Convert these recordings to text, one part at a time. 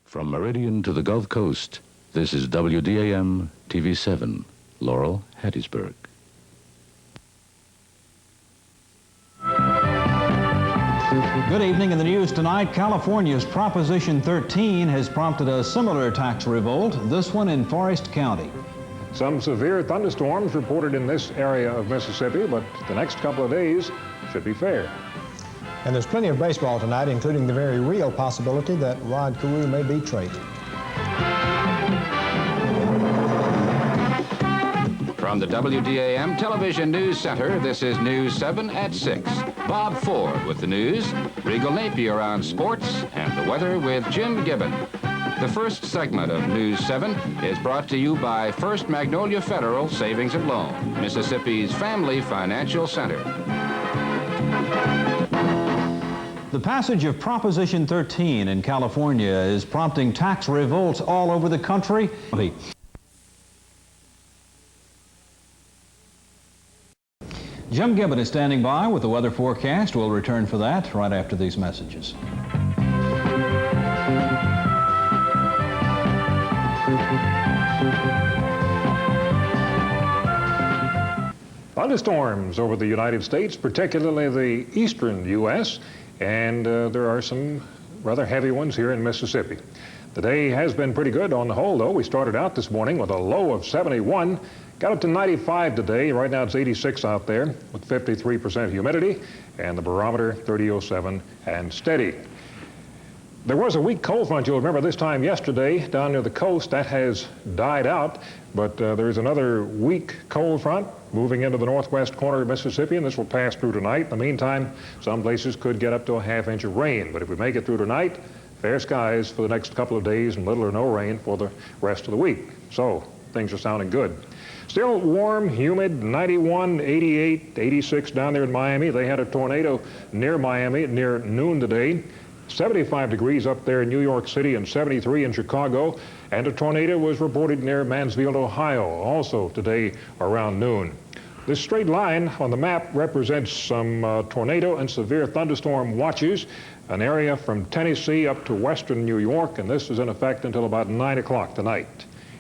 From Meridian to the Gulf Coast, this is WDAM-TV 7, Laurel, Hattiesburg. Good evening. In the news tonight, California's Proposition 13 has prompted a similar tax revolt, this one in Forest County. Some severe thunderstorms reported in this area of Mississippi, but the next couple of days should be fair. And there's plenty of baseball tonight, including the very real possibility that Rod Carew may be traded. From the WDAM Television News Center, this is News 7 at 6. Bob Ford with the news, Regal Napier on sports, and the weather with Jim Gibbon. The first segment of News 7 is brought to you by First Magnolia Federal Savings and Loan, Mississippi's family financial center. The passage of Proposition 13 in California is prompting tax revolts all over the country. Jim Gibbon is standing by with the weather forecast. We'll return for that right after these messages. Thunderstorms over the United States, particularly the eastern U.S., and there are some rather heavy ones here in Mississippi. The day has been pretty good on the whole, though. We started out this morning with a low of 71, got up to 95 today. Right now it's 86 out there with 53% humidity, and the barometer 30.07 and steady. There was a weak cold front, you'll remember, this time yesterday down near the coast. That has died out, but there's another weak cold front moving into the northwest corner of Mississippi, and this will pass through tonight. In the meantime, some places could get up to a half-inch of rain, but if we make it through tonight, fair skies for the next couple of days and little or no rain for the rest of the week. So things are sounding good. Still warm, humid, 91, 88, 86 down there in Miami. They had a tornado near Miami near noon today. 75 degrees up there in New York City and 73 in Chicago. And a tornado was reported near Mansfield, Ohio, also today around noon. This straight line on the map represents some tornado and severe thunderstorm watches, an area from Tennessee up to western New York, and this is in effect until about 9 o'clock tonight.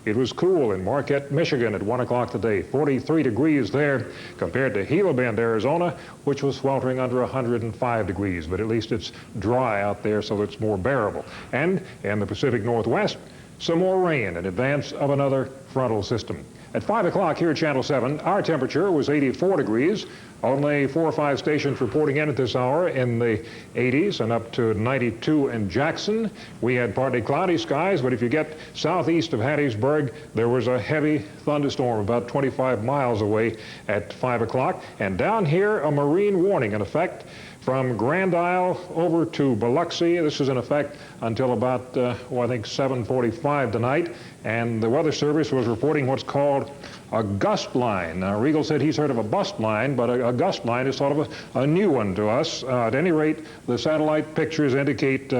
It was cool in Marquette, Michigan at 1 o'clock today, 43 degrees there compared to Gila Bend, Arizona, which was sweltering under 105 degrees, but at least it's dry out there so it's more bearable. And in the Pacific Northwest, some more rain in advance of another frontal system. At 5 o'clock here at Channel 7, our temperature was 84 degrees. Only 4 or 5 stations reporting in at this hour in the 80s and up to 92 in Jackson. We had partly cloudy skies, but if you get southeast of Hattiesburg, there was a heavy thunderstorm about 25 miles away at 5 o'clock. And down here, a marine warning in effect from Grand Isle over to Biloxi. This is in effect until about, I think 7:45 tonight. And the Weather Service was reporting what's called a gust line. Now, Regal said he's heard of a bust line, but a gust line is sort of a new one to us. At any rate, the satellite pictures indicate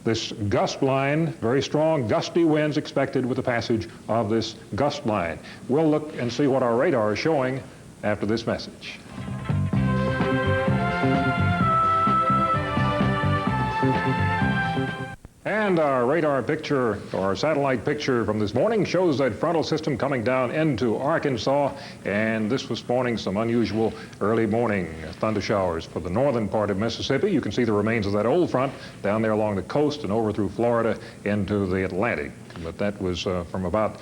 this gust line, very strong gusty winds expected with the passage of this gust line. We'll look and see what our radar is showing after this message. And our radar picture, or our satellite picture from this morning, shows that frontal system coming down into Arkansas, and this was spawning some unusual early morning thunder showers for the northern part of Mississippi. You can see the remains of that old front down there along the coast and over through Florida into the Atlantic. But that was from about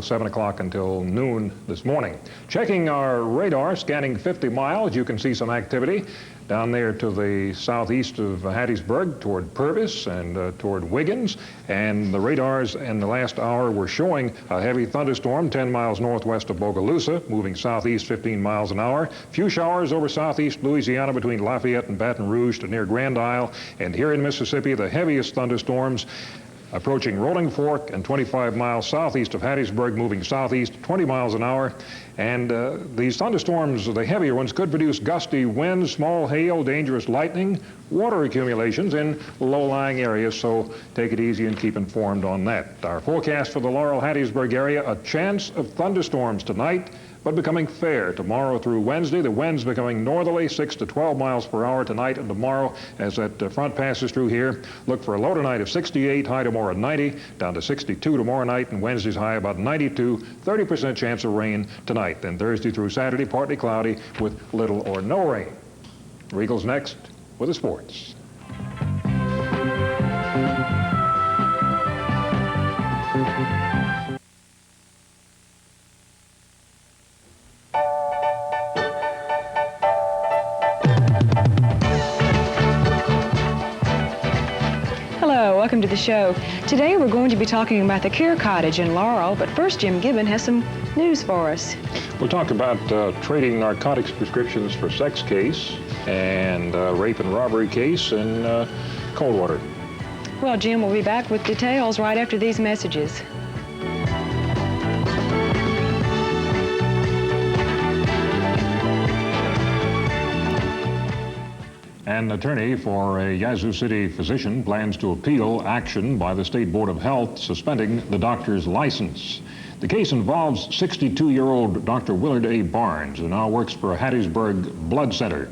7 o'clock until noon this morning. Checking our radar, scanning 50 miles, you can see some activity down there to the southeast of Hattiesburg toward Purvis and toward Wiggins. And the radars in the last hour were showing a heavy thunderstorm 10 miles northwest of Bogalusa, moving southeast 15 miles an hour. Few showers over southeast Louisiana between Lafayette and Baton Rouge to near Grand Isle. And here in Mississippi, the heaviest thunderstorms approaching Rolling Fork and 25 miles southeast of Hattiesburg, moving southeast 20 miles an hour. And these thunderstorms, the heavier ones, could produce gusty winds, small hail, dangerous lightning, water accumulations in low-lying areas, so take it easy and keep informed on that. Our forecast for the Laurel Hattiesburg area, a chance of thunderstorms tonight, but becoming fair tomorrow through Wednesday. The winds becoming northerly, 6 to 12 miles per hour tonight and tomorrow as that front passes through here. Look for a low tonight of 68, high tomorrow 90, down to 62 tomorrow night, and Wednesday's high about 92, 30% chance of rain tonight. Then Thursday through Saturday, partly cloudy with little or no rain. Regal's next with the sports. Welcome to the show. Today we're going to be talking about the care cottage in Laurel, but first Jim Gibbon has some news for us. We'll talk about trading narcotics prescriptions for sex case and rape and robbery case in Coldwater. Well, Jim will be back with details right after these messages. An attorney for a Yazoo City physician plans to appeal action by the State Board of Health suspending the doctor's license. The case involves 62-year-old Dr. Willard A. Barnes, who now works for a Hattiesburg blood center.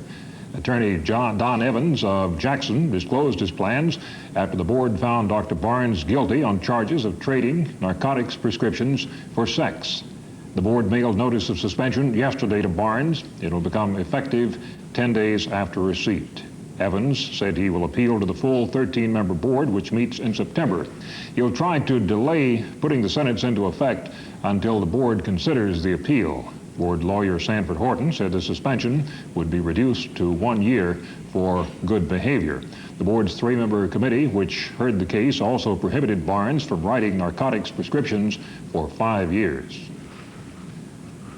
Attorney Don Evans of Jackson disclosed his plans after the board found Dr. Barnes guilty on charges of trading narcotics prescriptions for sex. The board mailed notice of suspension yesterday to Barnes. It will become effective 10 days after receipt. Evans said he will appeal to the full 13-member board, which meets in September. He'll try to delay putting the sentence into effect until the board considers the appeal. Board lawyer Sanford Horton said the suspension would be reduced to 1 year for good behavior. The board's 3-member committee, which heard the case, also prohibited Barnes from writing narcotics prescriptions for 5 years.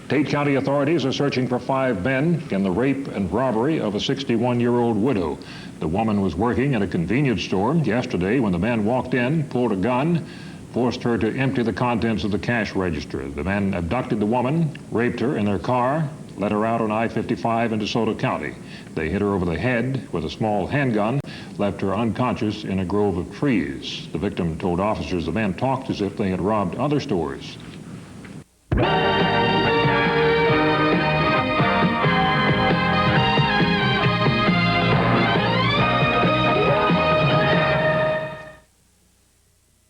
Tate County authorities are searching for 5 men in the rape and robbery of a 61-year-old widow. The woman was working at a convenience store yesterday when the man walked in, pulled a gun, forced her to empty the contents of the cash register. The men abducted the woman, raped her in their car, led her out on I-55 into DeSoto County. They hit her over the head with a small handgun, left her unconscious in a grove of trees. The victim told officers the men talked as if they had robbed other stores.